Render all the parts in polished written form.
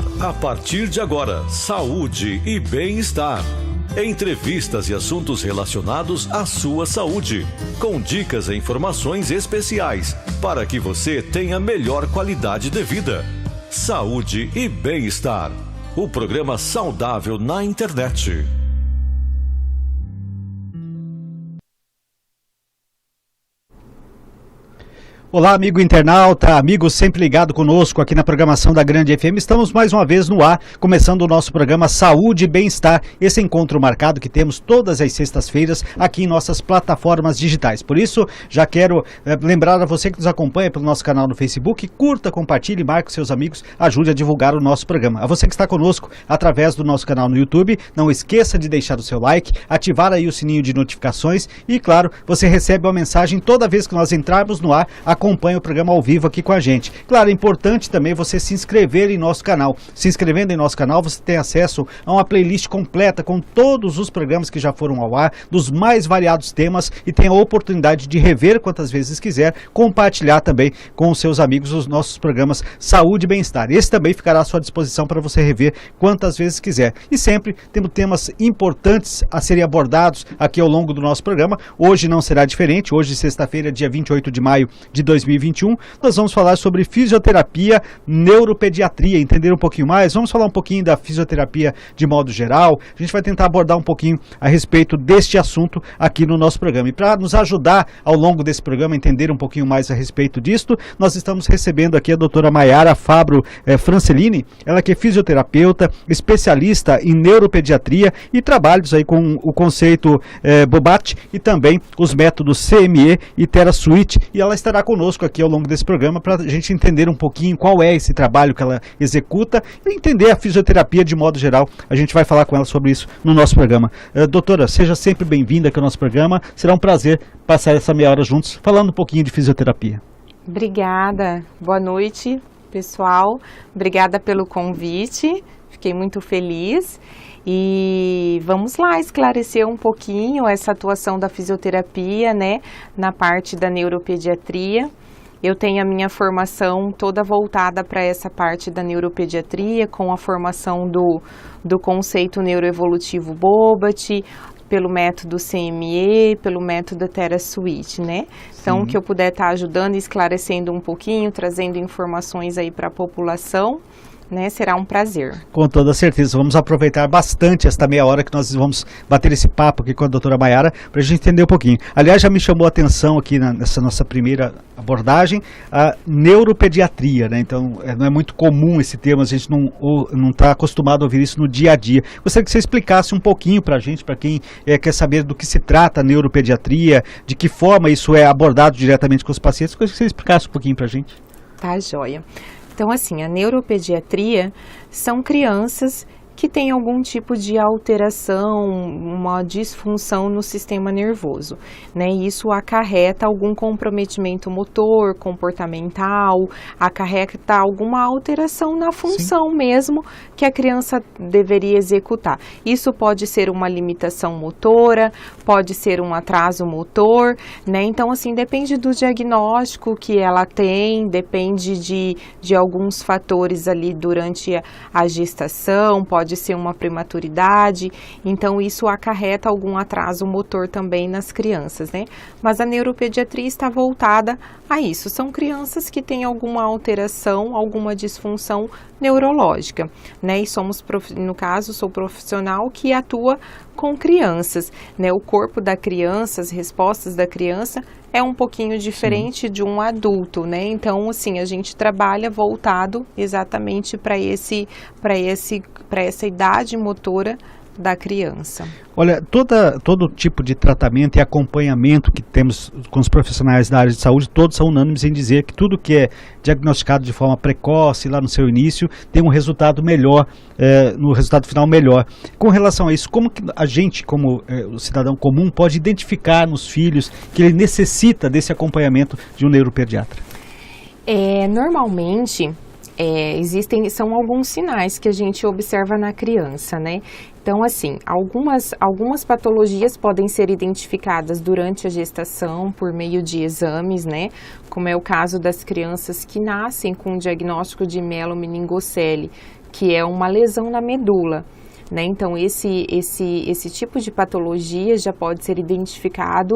ar, a partir de agora, saúde e bem-estar. Entrevistas e assuntos relacionados à sua saúde, com dicas e informações especiais para que você tenha melhor qualidade de vida. Saúde e bem-estar. O programa saudável na internet. Olá, amigo internauta, amigo sempre ligado conosco aqui na programação da Grande FM. Estamos mais uma vez no ar, começando o nosso programa Saúde e Bem-Estar, esse encontro marcado que temos todas as sextas-feiras aqui em nossas plataformas digitais. Por isso, já quero lembrar a você que nos acompanha pelo nosso canal no Facebook, curta, compartilhe, marque seus amigos, ajude a divulgar o nosso programa. A você que está conosco através do nosso canal no YouTube, não esqueça de deixar o seu like, ativar aí o sininho de notificações e, claro, você recebe uma mensagem toda vez que nós entrarmos no ar, acompanhe o programa ao vivo aqui com a gente. Claro, é importante também você se inscrever em nosso canal. Se inscrevendo em nosso canal, você tem acesso a uma playlist completa com todos os programas que já foram ao ar, dos mais variados temas, e tem a oportunidade de rever quantas vezes quiser, compartilhar também com os seus amigos os nossos programas Saúde e Bem-Estar. Esse também ficará à sua disposição para você rever quantas vezes quiser. E sempre temos temas importantes a serem abordados aqui ao longo do nosso programa. Hoje não será diferente. Hoje, sexta-feira, dia 28 de maio de 2021, nós vamos falar sobre fisioterapia, neuropediatria, entender um pouquinho mais, vamos falar um pouquinho da fisioterapia de modo geral, a gente vai tentar abordar um pouquinho a respeito deste assunto aqui no nosso programa. E para nos ajudar ao longo desse programa a entender um pouquinho mais a respeito disto, nós estamos recebendo aqui a doutora Maiara Fabro Francellini, ela que é fisioterapeuta, especialista em neuropediatria e trabalhos aí com o conceito Bobat e também os métodos CME e TheraSuite, e ela estará conosco aqui ao longo desse programa para a gente entender um pouquinho qual é esse trabalho que ela executa e entender a fisioterapia de modo geral. A gente vai falar com ela sobre isso no nosso programa. Doutora, seja sempre bem-vinda aqui ao nosso programa. Será um prazer passar essa meia hora juntos falando um pouquinho de fisioterapia. Obrigada. Boa noite, pessoal. Obrigada pelo convite. Fiquei muito feliz. E vamos lá esclarecer um pouquinho essa atuação da fisioterapia, né, na parte da neuropediatria. Eu tenho a minha formação toda voltada para essa parte da neuropediatria, com a formação do conceito neuroevolutivo Bobat, pelo método CME, pelo método TheraSuite, né? Então, que eu puder estar ajudando, esclarecendo um pouquinho, trazendo informações aí para a população, né, será um prazer. Com toda certeza, vamos aproveitar bastante esta meia hora que nós vamos bater esse papo aqui com a doutora Maiara, para a gente entender um pouquinho. Aliás, já me chamou a atenção aqui nessa nossa primeira abordagem, a neuropediatria, né? Então, não é muito comum esse termo, a gente não está acostumado a ouvir isso no dia a dia. Gostaria que você explicasse um pouquinho para a gente, para quem quer saber do que se trata a neuropediatria, de que forma isso é abordado diretamente com os pacientes. Gostaria que você explicasse um pouquinho para a gente. Tá, joia. Então, assim, a neuropediatria são crianças que têm algum tipo de alteração, uma disfunção no sistema nervoso, né? Isso acarreta algum comprometimento motor, comportamental, acarreta alguma alteração na função Sim. mesmo que a criança deveria executar. Isso pode ser uma limitação motora, pode ser um atraso motor, né? Então, assim, depende do diagnóstico que ela tem, depende de alguns fatores ali durante a gestação, pode ser uma prematuridade, então isso acarreta algum atraso motor também nas crianças, né? Mas a neuropediatria está voltada a isso, são crianças que têm alguma alteração, alguma disfunção neurológica, né? E no caso, sou profissional que atua com crianças, né? O corpo da criança, as respostas da criança é um pouquinho diferente Sim. de um adulto, né? Então, assim, a gente trabalha voltado exatamente para essa idade motora da criança. Olha, todo tipo de tratamento e acompanhamento que temos com os profissionais da área de saúde, todos são unânimes em dizer que tudo que é diagnosticado de forma precoce, lá no seu início, tem um resultado melhor, no resultado final melhor. Com relação a isso, como que a gente, como o cidadão comum, pode identificar nos filhos que ele necessita desse acompanhamento de um neuropediatra? Normalmente, são alguns sinais que a gente observa na criança, né? Então, assim, algumas patologias podem ser identificadas durante a gestação por meio de exames, né? Como é o caso das crianças que nascem com o diagnóstico de mielomeningocele, que é uma lesão na medula. Né? Então, esse tipo de patologia já pode ser identificado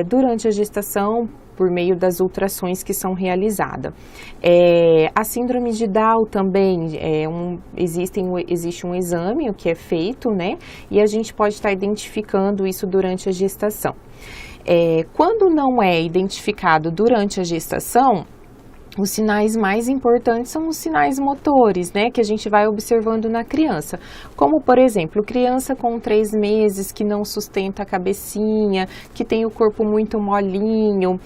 durante a gestação por meio das ultrassons que são realizadas. A síndrome de Down também, existe um exame que é feito, né? E a gente pode estar identificando isso durante a gestação. Quando não é identificado durante a gestação, os sinais mais importantes são os sinais motores, né, que a gente vai observando na criança. Como, por exemplo, criança com 3 meses que não sustenta a cabecinha, que tem o corpo muito molinho,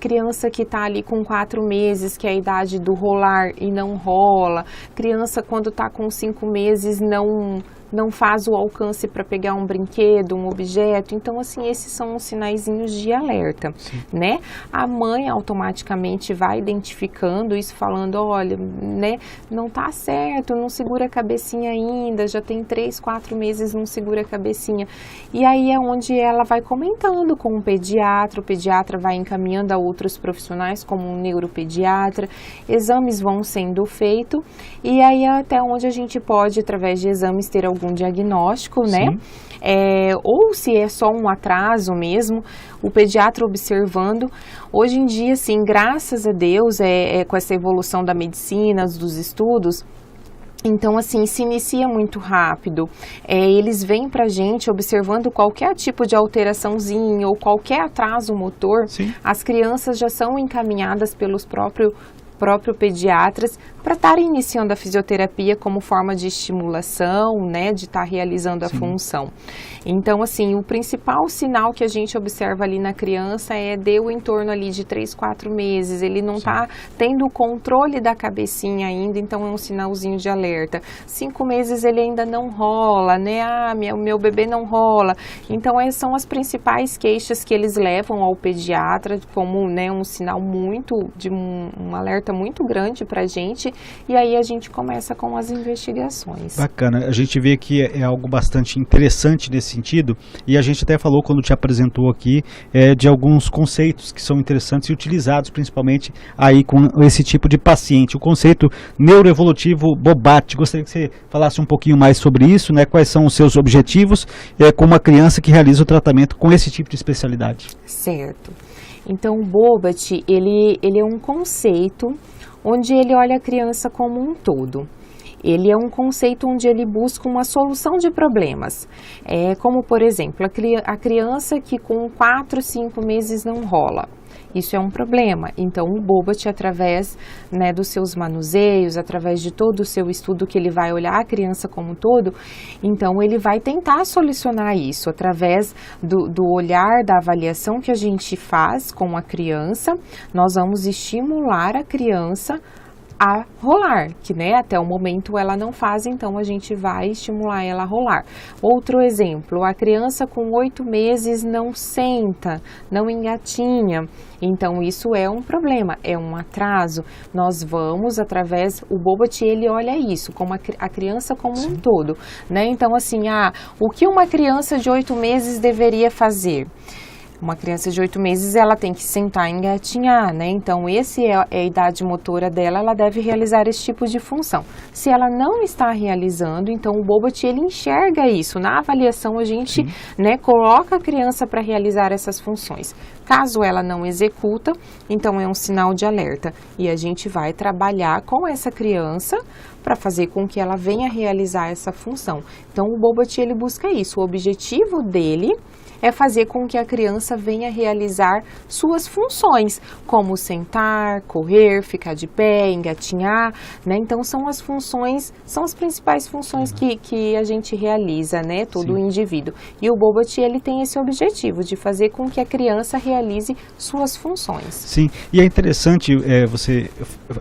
criança que está ali com 4 meses, que é a idade do rolar e não rola, criança quando está com 5 meses não faz o alcance para pegar um brinquedo, um objeto. Então, assim, esses são os sinaizinhos de alerta, né? A mãe automaticamente vai identificando isso, falando, olha, né, não tá certo, não segura a cabecinha ainda, já tem 3, 4 meses, não segura a cabecinha. E aí é onde ela vai comentando com o pediatra vai encaminhando a outros profissionais, como um neuropediatra, exames vão sendo feitos, e aí é até onde a gente pode, através de exames, ter algum diagnóstico, né? Ou se é só um atraso mesmo, o pediatra observando. Hoje em dia, sim, graças a Deus, com essa evolução da medicina, dos estudos, então, assim, se inicia muito rápido. Eles vêm pra gente observando qualquer tipo de alteraçãozinha ou qualquer atraso motor. Sim. As crianças já são encaminhadas pelos próprios pediatras para estar iniciando a fisioterapia como forma de estimulação, né, de estar realizando a função. Então, assim, o principal sinal que a gente observa ali na criança deu em torno ali de 3, 4 meses, ele não está tendo o controle da cabecinha ainda, então é um sinalzinho de alerta. 5 meses ele ainda não rola, né, meu bebê não rola. Então, são as principais queixas que eles levam ao pediatra como, né, um sinal de um alerta muito grande para a gente, e aí a gente começa com as investigações. Bacana, a gente vê que é algo bastante interessante nesse sentido, e a gente até falou quando te apresentou aqui de alguns conceitos que são interessantes e utilizados principalmente aí com esse tipo de paciente, o conceito neuroevolutivo Bobat. Gostaria que você falasse um pouquinho mais sobre isso, né? Quais são os seus objetivos com uma criança que realiza o tratamento com esse tipo de especialidade? Certo. Então, o Bobat, ele é um conceito onde ele olha a criança como um todo. Ele é um conceito onde ele busca uma solução de problemas. Como, por exemplo, a criança que com 4, 5 meses não rola. Isso é um problema. Então, o Bobat, através, né, dos seus manuseios, através de todo o seu estudo que ele vai olhar a criança como um todo, então ele vai tentar solucionar isso através do olhar, da avaliação que a gente faz com a criança. Nós vamos estimular a criança a rolar, que, né, até o momento ela não faz, então a gente vai estimular ela a rolar. Outro exemplo, a criança com 8 meses não senta, não engatinha, então isso é um problema, é um atraso. Nós vamos o Bobat, ele olha isso, como a criança como um todo, né? Então, assim, o que uma criança de 8 meses deveria fazer? Uma criança de 8 meses, ela tem que sentar e engatinhar, né? Então, esse é a idade motora dela, ela deve realizar esse tipo de função. Se ela não está realizando, então o Bobat, ele enxerga isso. Na avaliação, a gente, né, coloca a criança para realizar essas funções. Caso ela não executa, então é um sinal de alerta. E a gente vai trabalhar com essa criança para fazer com que ela venha realizar essa função. Então, o Bobat, ele busca isso. O objetivo dele é fazer com que a criança venha realizar suas funções, como sentar, correr, ficar de pé, engatinhar, né? Então, são as principais funções que a gente realiza, né? Todo o indivíduo. E o Bobat, ele tem esse objetivo de fazer com que a criança realize suas funções. Sim, e é interessante, você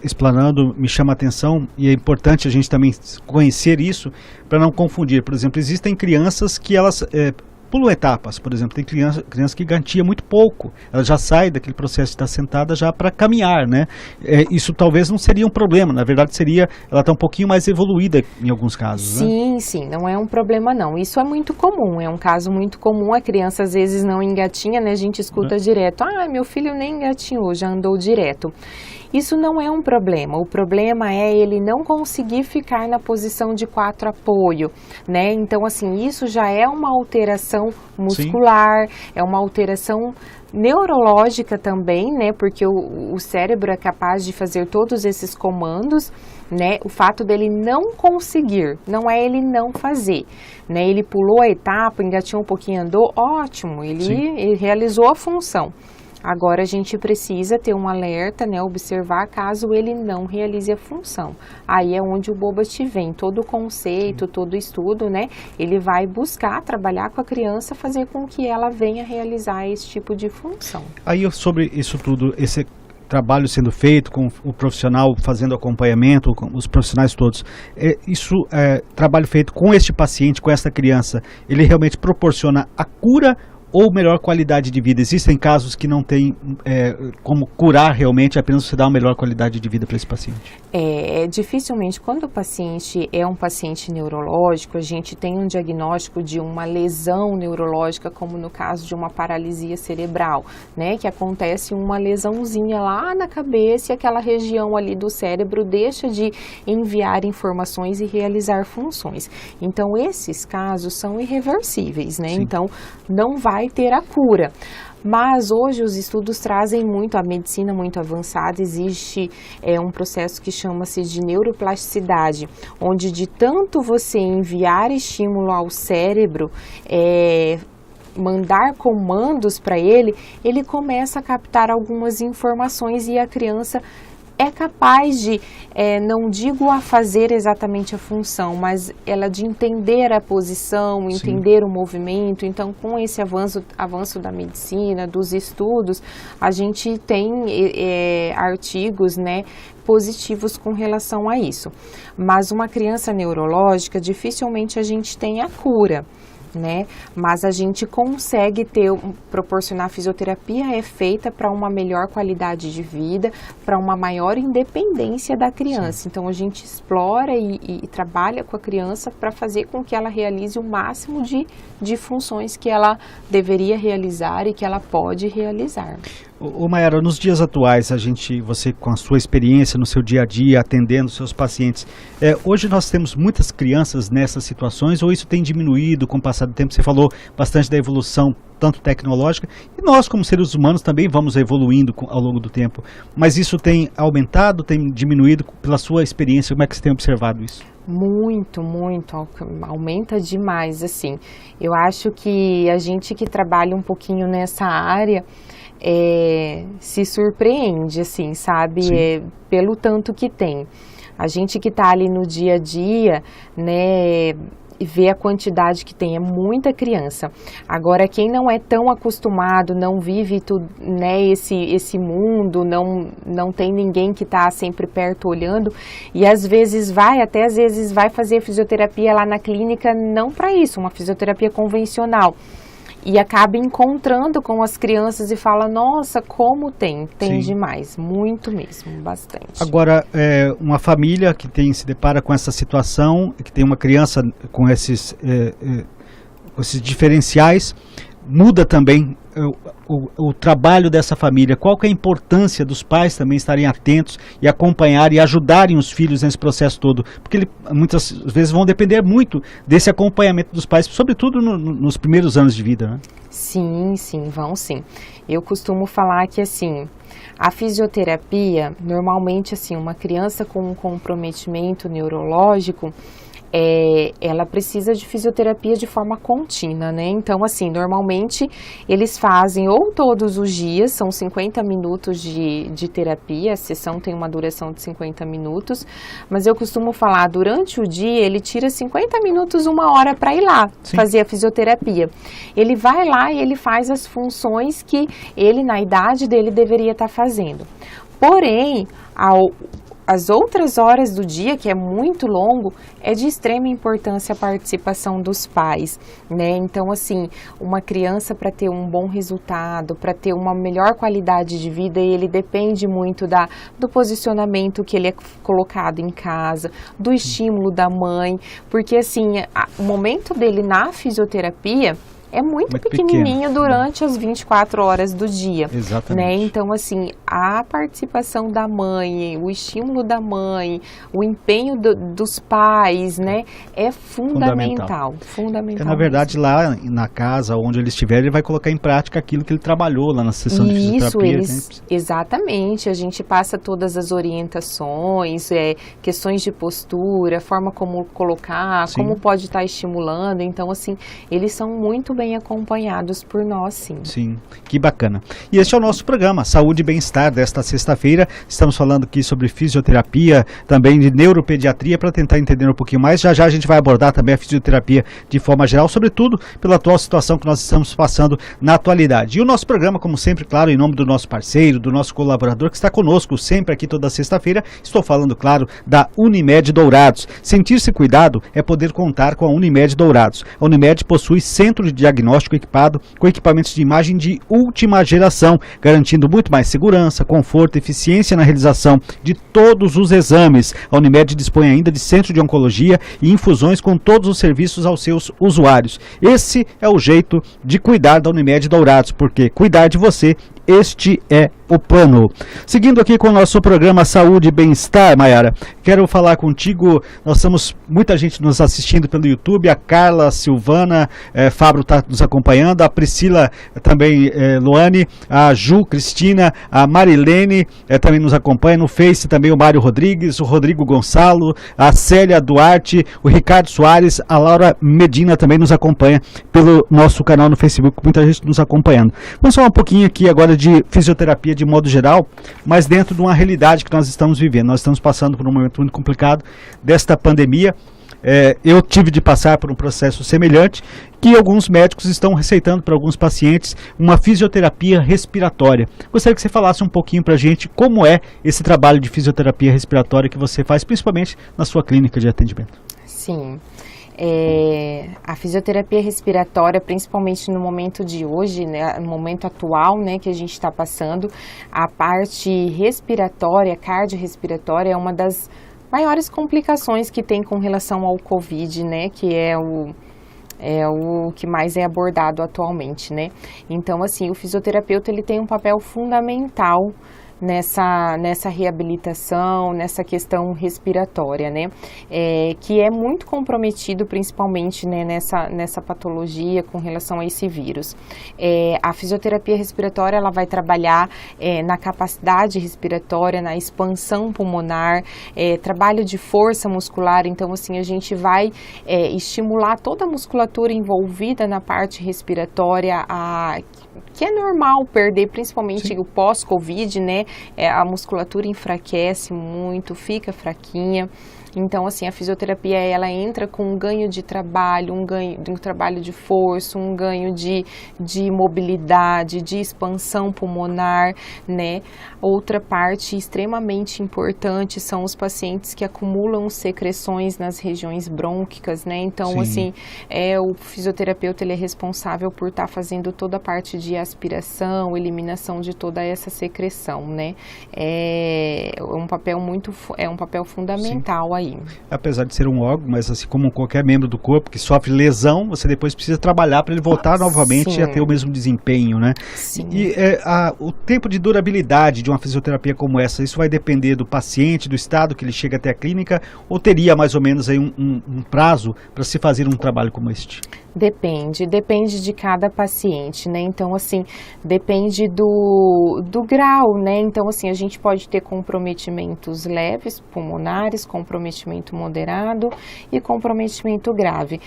explanando, me chama a atenção, e é importante a gente também conhecer isso para não confundir. Por exemplo, existem crianças que elas pulam etapas, por exemplo, tem criança que gatinha muito pouco, ela já sai daquele processo de estar sentada já para caminhar, né? Isso talvez não seria um problema, na verdade ela está um pouquinho mais evoluída em alguns casos, sim, né? Sim, não é um problema não, isso é muito comum, é um caso muito comum, a criança às vezes não engatinha, né? A gente escuta direto, meu filho nem engatinhou, já andou direto. Isso não é um problema, o problema é ele não conseguir ficar na posição de 4 apoio, né? Então, assim, isso já é uma alteração muscular, sim, é uma alteração neurológica também, né? Porque o cérebro é capaz de fazer todos esses comandos, né? O fato dele não conseguir, não é ele não fazer, né? Ele pulou a etapa, engatinhou um pouquinho, andou, ótimo, ele realizou a função. Agora a gente precisa ter um alerta, né, observar caso ele não realize a função. Aí é onde o Bobat vem, todo o conceito, todo o estudo, né, ele vai buscar trabalhar com a criança, fazer com que ela venha realizar esse tipo de função. Aí sobre isso tudo, esse trabalho sendo feito com o profissional fazendo acompanhamento, com os profissionais todos, trabalho feito com este paciente, com essa criança, ele realmente proporciona a cura ou melhor qualidade de vida? Existem casos que não tem como curar realmente, apenas você dá uma melhor qualidade de vida para esse paciente? Dificilmente, quando o paciente é um paciente neurológico, a gente tem um diagnóstico de uma lesão neurológica, como no caso de uma paralisia cerebral, né? Que acontece uma lesãozinha lá na cabeça e aquela região ali do cérebro deixa de enviar informações e realizar funções. Então, esses casos são irreversíveis, né? Sim. Então, não vai ter a cura. Mas hoje os estudos trazem muito, a medicina muito avançada, existe um processo que chama-se de neuroplasticidade, onde de tanto você enviar estímulo ao cérebro, mandar comandos para ele começa a captar algumas informações e a criança é capaz de, não digo a fazer exatamente a função, mas ela de entender a posição, entender Sim. o movimento. Então, com esse avanço da medicina, dos estudos, a gente tem artigos, né, positivos com relação a isso. Mas uma criança neurológica, dificilmente a gente tem a cura, né? Mas a gente consegue proporcionar fisioterapia é feita para uma melhor qualidade de vida, para uma maior independência da criança. Sim. Então a gente explora e trabalha com a criança para fazer com que ela realize o máximo de funções que ela deveria realizar e que ela pode realizar. Mayara, nos dias atuais, você com a sua experiência no seu dia a dia, atendendo seus pacientes, hoje nós temos muitas crianças nessas situações, ou isso tem diminuído com o passar do tempo? Você falou bastante da evolução, tanto tecnológica, e nós como seres humanos também vamos evoluindo ao longo do tempo, mas isso tem aumentado, tem diminuído pela sua experiência? Como é que você tem observado isso? Muito, aumenta demais, assim. Eu acho que a gente que trabalha um pouquinho nessa área se surpreende, assim, sabe? Pelo tanto que tem. A gente que está ali no dia a dia, né, vê a quantidade que tem, é muita criança. Agora, quem não é tão acostumado, não vive né, esse mundo, não tem ninguém que está sempre perto olhando, e às vezes vai fazer fisioterapia lá na clínica, não para isso, uma fisioterapia convencional. E acaba encontrando com as crianças e fala, nossa, como tem Sim. demais, muito mesmo, bastante. Agora, uma família que se depara com essa situação, que tem uma criança com esses diferenciais, muda também o trabalho dessa família. Qual que é a importância dos pais também estarem atentos e acompanharem e ajudarem os filhos nesse processo todo? Porque muitas vezes vão depender muito desse acompanhamento dos pais, sobretudo nos primeiros anos de vida, né? Sim, vão sim. Eu costumo falar que, assim, a fisioterapia, normalmente, assim, uma criança com um comprometimento neurológico, ela precisa de fisioterapia de forma contínua, né? Então, assim, normalmente eles fazem ou todos os dias, são 50 minutos de terapia, a sessão tem uma duração de 50 minutos, mas eu costumo falar, durante o dia ele tira 50 minutos, 1 hora para ir lá Sim. fazer a fisioterapia. Ele vai lá e ele faz as funções que ele, na idade dele, deveria estar fazendo. Porém, as outras horas do dia, que é muito longo, é de extrema importância a participação dos pais, né? Então, assim, uma criança para ter um bom resultado, para ter uma melhor qualidade de vida, ele depende muito do posicionamento que ele é colocado em casa, do estímulo da mãe, porque, assim, o momento dele na fisioterapia é muito pequenininho pequeno, durante as 24 horas do dia. Exatamente. Né? Então, assim, a participação da mãe, o estímulo da mãe, o empenho dos pais, né, é fundamental. Fundamental. Na verdade, lá na casa, onde ele estiver, ele vai colocar em prática aquilo que ele trabalhou lá na sessão de fisioterapia. Exatamente. A gente passa todas as orientações, questões de postura, forma como colocar, sim, como pode estar estimulando. Então, assim, eles são muito bem acompanhados por nós, sim. Sim, que bacana. E este é o nosso programa Saúde e Bem-Estar desta sexta-feira. Estamos falando aqui sobre fisioterapia, também de neuropediatria, para tentar entender um pouquinho mais. Já já a gente vai abordar também a fisioterapia de forma geral, sobretudo pela atual situação que nós estamos passando na atualidade. E o nosso programa, como sempre, claro, em nome do nosso parceiro, do nosso colaborador que está conosco sempre aqui toda sexta-feira, estou falando, claro, da Unimed Dourados. Sentir-se cuidado é poder contar com a Unimed Dourados. A Unimed possui centro de diagnóstico equipado com equipamentos de imagem de última geração, garantindo muito mais segurança, conforto e eficiência na realização de todos os exames. A Unimed dispõe ainda de centro de oncologia e infusões com todos os serviços aos seus usuários. Esse é o jeito de cuidar da Unimed Dourados, porque cuidar de você, este é o plano. Seguindo aqui com o nosso programa Saúde e Bem-Estar, Mayara, quero falar contigo. Nós temos muita gente nos assistindo pelo YouTube, a Carla, a Silvana, Fábio está nos acompanhando, a Priscila também, Luane, a Ju, Cristina, a Marilene também nos acompanha no Face, também o Mário Rodrigues, o Rodrigo Gonçalo, a Célia Duarte, o Ricardo Soares, a Laura Medina também nos acompanha pelo nosso canal no Facebook, muita gente nos acompanhando. Vamos falar um pouquinho aqui agora de fisioterapia de modo geral, mas dentro de uma realidade que nós estamos vivendo. Nós estamos passando por um momento muito complicado desta pandemia. Eu tive de passar por um processo semelhante, que alguns médicos estão receitando para alguns pacientes uma fisioterapia respiratória. Gostaria que você falasse um pouquinho para a gente como é esse trabalho de fisioterapia respiratória que você faz, principalmente na sua clínica de atendimento. Sim. A fisioterapia respiratória, principalmente no momento de hoje, né, no momento atual, né, que a gente está passando, a parte respiratória, cardiorrespiratória, é uma das maiores complicações que tem com relação ao Covid, né, que é o que mais é abordado atualmente, né. Então, assim, o fisioterapeuta, ele tem um papel fundamental nessa reabilitação, nessa questão respiratória, né, que é muito comprometido principalmente, né, nessa patologia com relação a esse vírus. A fisioterapia respiratória, ela vai trabalhar na capacidade respiratória, na expansão pulmonar, trabalho de força muscular. Então, assim, a gente vai estimular toda a musculatura envolvida na parte respiratória, que é normal perder, principalmente o pós-Covid, né? A musculatura enfraquece muito, fica fraquinha. Então, assim, a fisioterapia, ela entra com um ganho de trabalho, um trabalho de força, um ganho de mobilidade, de expansão pulmonar, né? Outra parte extremamente importante são os pacientes que acumulam secreções nas regiões brônquicas, né? Então, assim, o fisioterapeuta, ele é responsável por estar fazendo toda a parte de aspiração, eliminação de toda essa secreção, né? É um papel fundamental aí. Apesar de ser um órgão, mas assim como qualquer membro do corpo que sofre lesão, você depois precisa trabalhar para ele voltar novamente a ter o mesmo desempenho, né? Sim. E o tempo de durabilidade de uma fisioterapia como essa, isso vai depender do paciente, do estado que ele chega até a clínica, ou teria mais ou menos aí um prazo para se fazer um trabalho como este? Depende de cada paciente, né? Então, assim, depende do grau, né? Então, assim, a gente pode ter comprometimentos leves, pulmonares, comprometimentos comprometimento moderado e comprometimento grave.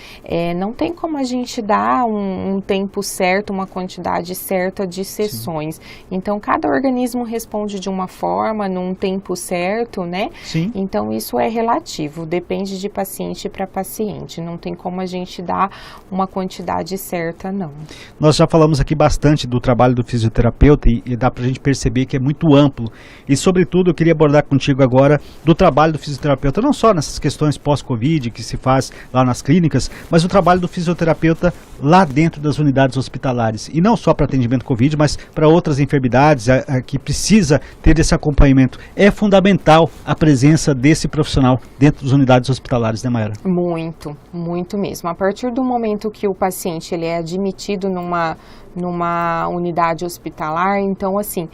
Não tem como a gente dar um tempo certo, uma quantidade certa de sessões. Sim. Então, cada organismo responde de uma forma, num tempo certo, né? Sim. Então, isso é relativo, depende de paciente para paciente. Não tem como a gente dar uma quantidade certa, não. Nós já falamos aqui bastante do trabalho do fisioterapeuta e dá para a gente perceber que é muito amplo. E, sobretudo, eu queria abordar contigo agora do trabalho do fisioterapeuta, não só nessas questões pós-Covid que se faz lá nas clínicas, mas o trabalho do fisioterapeuta lá dentro das unidades hospitalares. E não só para atendimento Covid, mas para outras enfermidades que precisa ter esse acompanhamento. É fundamental a presença desse profissional dentro das unidades hospitalares, né, Mayara? Muito, muito mesmo. A partir do momento que o paciente ele é admitido numa unidade hospitalar, então assim,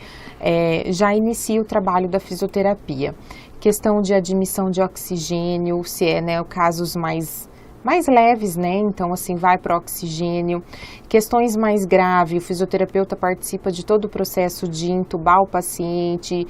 já inicia o trabalho da fisioterapia. Questão de admissão de oxigênio, se casos mais leves, né? Então, assim, vai para o oxigênio. Questões mais graves, o fisioterapeuta participa de todo o processo de intubar o paciente,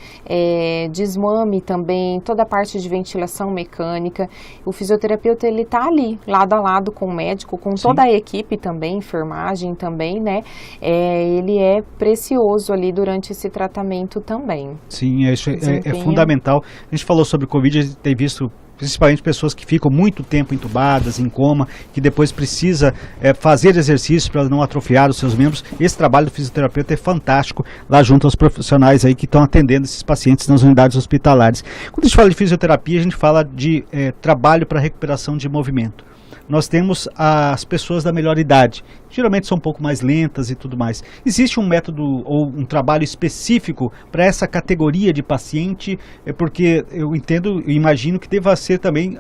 desmame também, toda a parte de ventilação mecânica. O fisioterapeuta, ele tá ali, lado a lado com o médico, com Sim. toda a equipe também, enfermagem também, né? Ele é precioso ali durante esse tratamento também. Sim, isso é fundamental. A gente falou sobre o Covid, a gente tem visto principalmente pessoas que ficam muito tempo entubadas, em coma, que depois precisa fazer exercícios para não atrofiar os seus membros. Esse trabalho do fisioterapeuta é fantástico lá junto aos profissionais aí que estão atendendo esses pacientes nas unidades hospitalares. Quando a gente fala de fisioterapia, a gente fala de trabalho para recuperação de movimento. Nós temos as pessoas da melhor idade, geralmente são um pouco mais lentas e tudo mais. Existe um método ou um trabalho específico para essa categoria de paciente? Porque eu entendo e imagino que deva ser também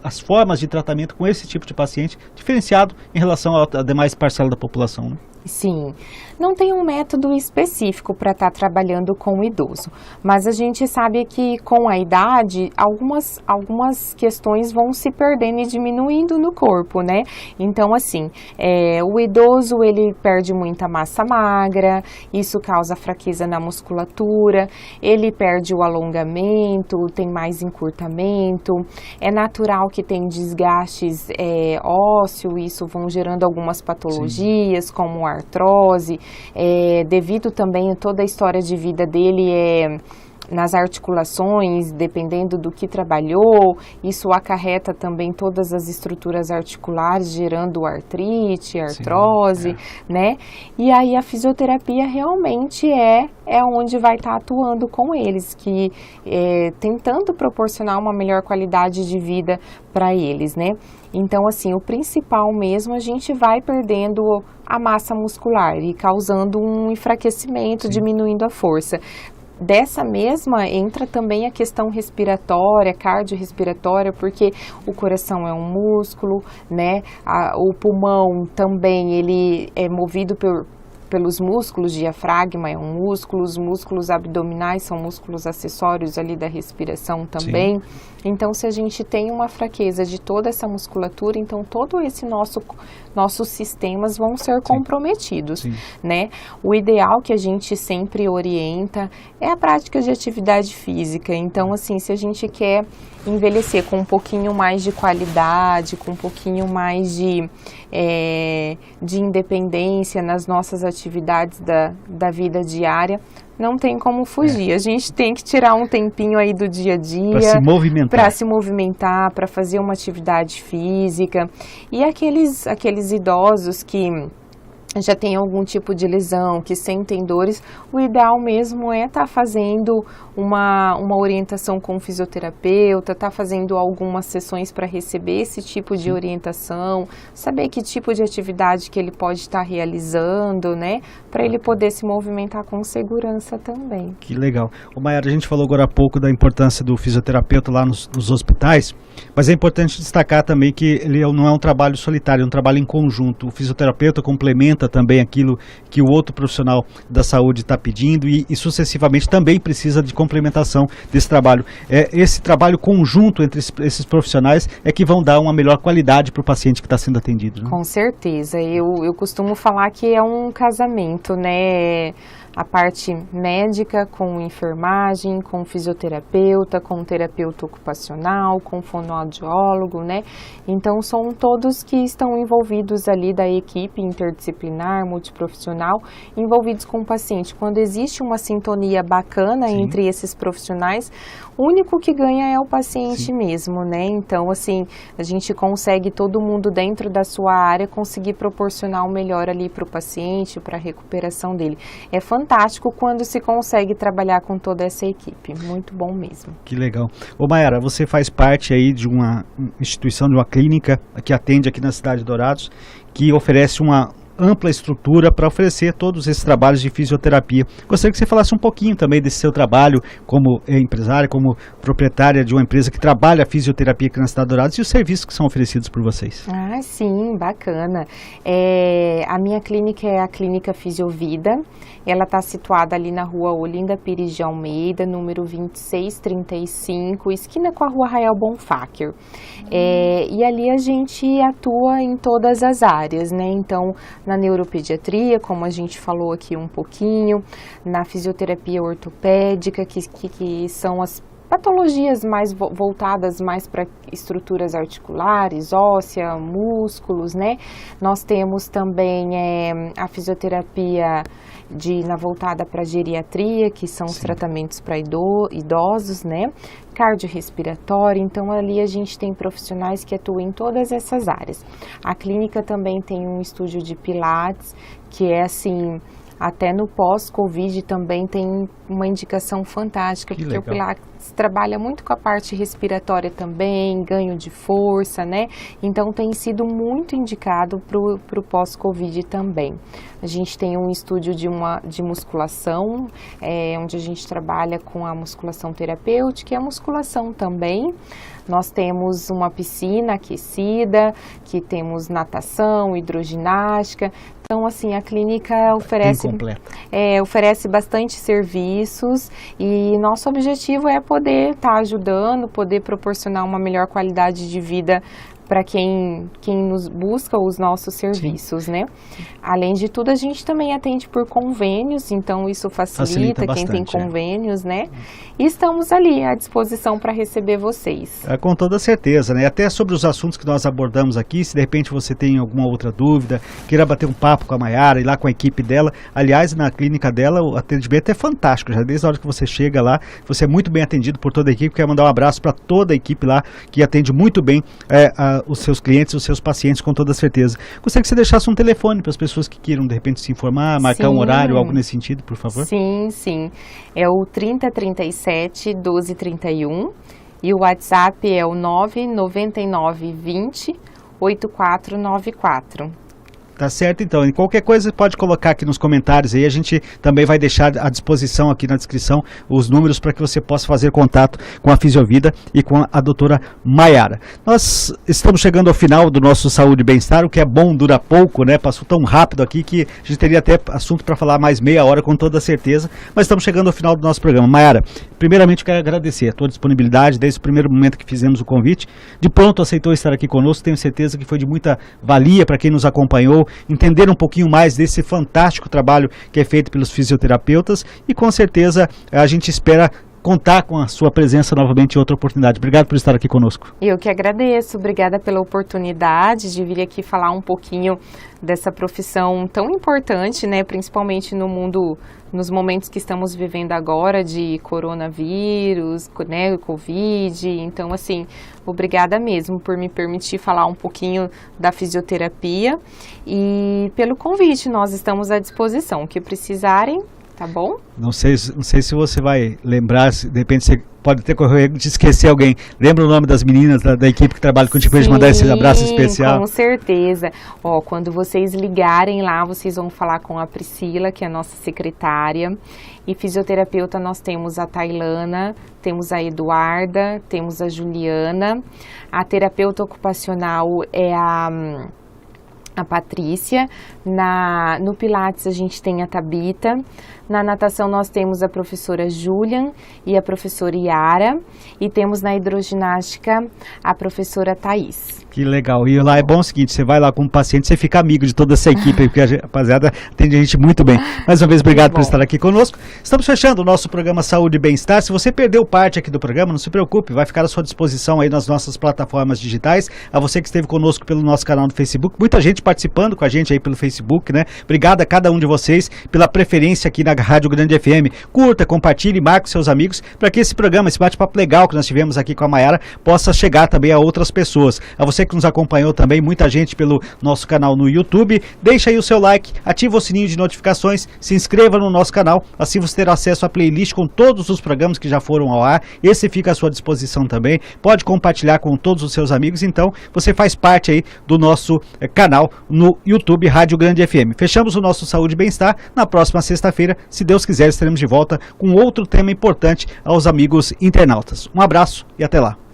as formas de tratamento com esse tipo de paciente diferenciado em relação à demais parcela da população, né? Sim, não tem um método específico para estar trabalhando com o idoso, mas a gente sabe que com a idade, algumas questões vão se perdendo e diminuindo no corpo, né? Então, assim, o idoso, ele perde muita massa magra, isso causa fraqueza na musculatura, ele perde o alongamento, tem mais encurtamento, é natural que tem desgastes ósseo, isso vão gerando algumas patologias, Sim. como artrose, devido também a toda a história de vida dele nas articulações, dependendo do que trabalhou, isso acarreta também todas as estruturas articulares, gerando artrite, artrose, Sim, né? E aí a fisioterapia realmente é onde vai estar atuando com eles, que tentando proporcionar uma melhor qualidade de vida para eles, né? Então, assim, o principal mesmo, a gente vai perdendo a massa muscular e causando um enfraquecimento, Sim. diminuindo a força. Dessa mesma entra também a questão respiratória, cardiorrespiratória, porque o coração é um músculo, né? O pulmão também, ele é movido pelos músculos, diafragma é um músculo, os músculos abdominais são músculos acessórios ali da respiração também. Sim. Então, se a gente tem uma fraqueza de toda essa musculatura, então todo esse nossos sistemas vão ser comprometidos, Sim. né? O ideal que a gente sempre orienta é a prática de atividade física. Então, assim, se a gente quer envelhecer com um pouquinho mais de qualidade, com um pouquinho mais de independência nas nossas atividades da vida diária, não tem como fugir. A gente tem que tirar um tempinho aí do dia a dia para se movimentar, para fazer uma atividade física. E aqueles idosos que já tem algum tipo de lesão, que sentem dores, o ideal mesmo é estar fazendo uma orientação com o fisioterapeuta, estar fazendo algumas sessões para receber esse tipo de orientação, saber que tipo de atividade que ele pode estar realizando, né, para ele poder se movimentar com segurança também. Que legal. Mayara, a gente falou agora há pouco da importância do fisioterapeuta lá nos hospitais, mas é importante destacar também que ele não é um trabalho solitário, é um trabalho em conjunto. O fisioterapeuta complementa também aquilo que o outro profissional da saúde está pedindo e sucessivamente também precisa de complementação desse trabalho. Esse trabalho conjunto entre esses profissionais é que vão dar uma melhor qualidade para o paciente que está sendo atendido, né? Com certeza. Eu costumo falar que é um casamento, né? a parte médica com enfermagem, com fisioterapeuta, com terapeuta ocupacional, com fonoaudiólogo, né? Então são todos que estão envolvidos ali da equipe interdisciplinar, multiprofissional, envolvidos com o paciente. Quando existe uma sintonia bacana entre esses profissionais, o único que ganha é o paciente mesmo, né? Então, assim, a gente consegue, todo mundo dentro da sua área, conseguir proporcionar o melhor ali para o paciente, para a recuperação dele. É fantástico quando se consegue trabalhar com toda essa equipe, muito bom mesmo. Que legal. Ô Mayara, você faz parte aí de uma instituição, de uma clínica que atende aqui na cidade de Dourados, que oferece uma ampla estrutura para oferecer todos esses trabalhos de fisioterapia. Gostaria que você falasse um pouquinho também desse seu trabalho como empresária, como proprietária de uma empresa que trabalha a fisioterapia aqui na cidade de Dourados e os serviços que são oferecidos por vocês. Ah, sim, bacana. A minha clínica é a Clínica Fisiovida. Ela está situada ali na rua Olinda Pires de Almeida, número 2635, esquina com a rua Rael Bonfáquer. E ali a gente atua em todas as áreas, né? Então, na neuropediatria, como a gente falou aqui um pouquinho, na fisioterapia ortopédica, que são as patologias mais voltadas mais para estruturas articulares, óssea, músculos, né? Nós temos também a fisioterapia voltada para geriatria, que são os tratamentos para idosos, né? Cardiorrespiratório, então ali a gente tem profissionais que atuam em todas essas áreas. A clínica também tem um estúdio de pilates, que é assim, até no pós-Covid também tem uma indicação fantástica, porque o Pilates trabalha muito com a parte respiratória também, ganho de força, né? Então tem sido muito indicado para o pós-Covid também. A gente tem um estúdio de musculação, onde a gente trabalha com a musculação terapêutica e a musculação também. Nós temos uma piscina aquecida, que temos natação, hidroginástica. Então, assim, a clínica oferece bastante serviços e nosso objetivo é poder estar ajudando, poder proporcionar uma melhor qualidade de vida para quem nos busca os nossos serviços, né? Além de tudo, a gente também atende por convênios, então isso facilita quem tem convênios, né? E estamos ali à disposição para receber vocês. Com toda certeza, né? Até sobre os assuntos que nós abordamos aqui, se de repente você tem alguma outra dúvida, queira bater um papo com a Mayara, ir lá com a equipe dela. Aliás, na clínica dela, o atendimento é fantástico, já desde a hora que você chega lá, você é muito bem atendido por toda a equipe. Quero mandar um abraço para toda a equipe lá, que atende muito bem os seus clientes, os seus pacientes, com toda certeza. Gostaria que você deixasse um telefone para as pessoas que queiram, de repente, se informar, marcar um horário, algo nesse sentido, por favor. Sim. É o 3037 1231 e o WhatsApp é o 99920 8494. Tá certo, então. E qualquer coisa pode colocar aqui nos comentários aí. A gente também vai deixar à disposição aqui na descrição os números para que você possa fazer contato com a Fisiovida e com a doutora Mayara. Nós estamos chegando ao final do nosso Saúde e Bem-Estar. O que é bom dura pouco, né? Passou tão rápido aqui que a gente teria até assunto para falar mais meia hora, com toda certeza. Mas estamos chegando ao final do nosso programa. Mayara, primeiramente eu quero agradecer a tua disponibilidade desde o primeiro momento que fizemos o convite. De pronto aceitou estar aqui conosco. Tenho certeza que foi de muita valia para quem nos acompanhou, entender um pouquinho mais desse fantástico trabalho que é feito pelos fisioterapeutas e com certeza a gente espera contar com a sua presença novamente em outra oportunidade. Obrigado por estar aqui conosco. Eu que agradeço, obrigada pela oportunidade de vir aqui falar um pouquinho dessa profissão tão importante, né, principalmente no mundo, nos momentos que estamos vivendo agora de coronavírus, né, Covid. Então, assim, obrigada mesmo por me permitir falar um pouquinho da fisioterapia e pelo convite. Nós estamos à disposição, o que precisarem. Tá bom? Não sei se você vai lembrar, de repente você pode ter corrido de esquecer alguém. Lembra o nome das meninas da equipe que trabalha contigo para a gente mandar esse abraço especial? Com certeza. Quando vocês ligarem lá, vocês vão falar com a Priscila, que é a nossa secretária. E fisioterapeuta nós temos a Tailana, temos a Eduarda, temos a Juliana. A terapeuta ocupacional é a Patrícia. No Pilates a gente tem a Tabita. Na natação nós temos a professora Julian e a professora Yara, e temos na hidroginástica a professora Thaís. Que legal. E lá é bom o seguinte, você vai lá como paciente, você fica amigo de toda essa equipe, porque a rapaziada atende a gente muito bem. Mais uma vez, obrigado por estar aqui conosco. Estamos fechando o nosso programa Saúde e Bem-Estar. Se você perdeu parte aqui do programa, não se preocupe, vai ficar à sua disposição aí nas nossas plataformas digitais. A você que esteve conosco pelo nosso canal do Facebook, muita gente participando com a gente aí pelo Facebook, né? Obrigado a cada um de vocês pela preferência aqui na Rádio Grande FM. Curta, compartilhe, marque seus amigos, para que esse programa, esse bate-papo legal que nós tivemos aqui com a Mayara, possa chegar também a outras pessoas. A você que nos acompanhou também, muita gente pelo nosso canal no YouTube, deixa aí o seu like, ativa o sininho de notificações, se inscreva no nosso canal, assim você terá acesso à playlist com todos os programas que já foram ao ar, esse fica à sua disposição também, pode compartilhar com todos os seus amigos, então você faz parte aí do nosso canal no YouTube Rádio Grande FM. Fechamos o nosso Saúde e Bem-Estar, na próxima sexta-feira, se Deus quiser, estaremos de volta com outro tema importante aos amigos internautas. Um abraço e até lá.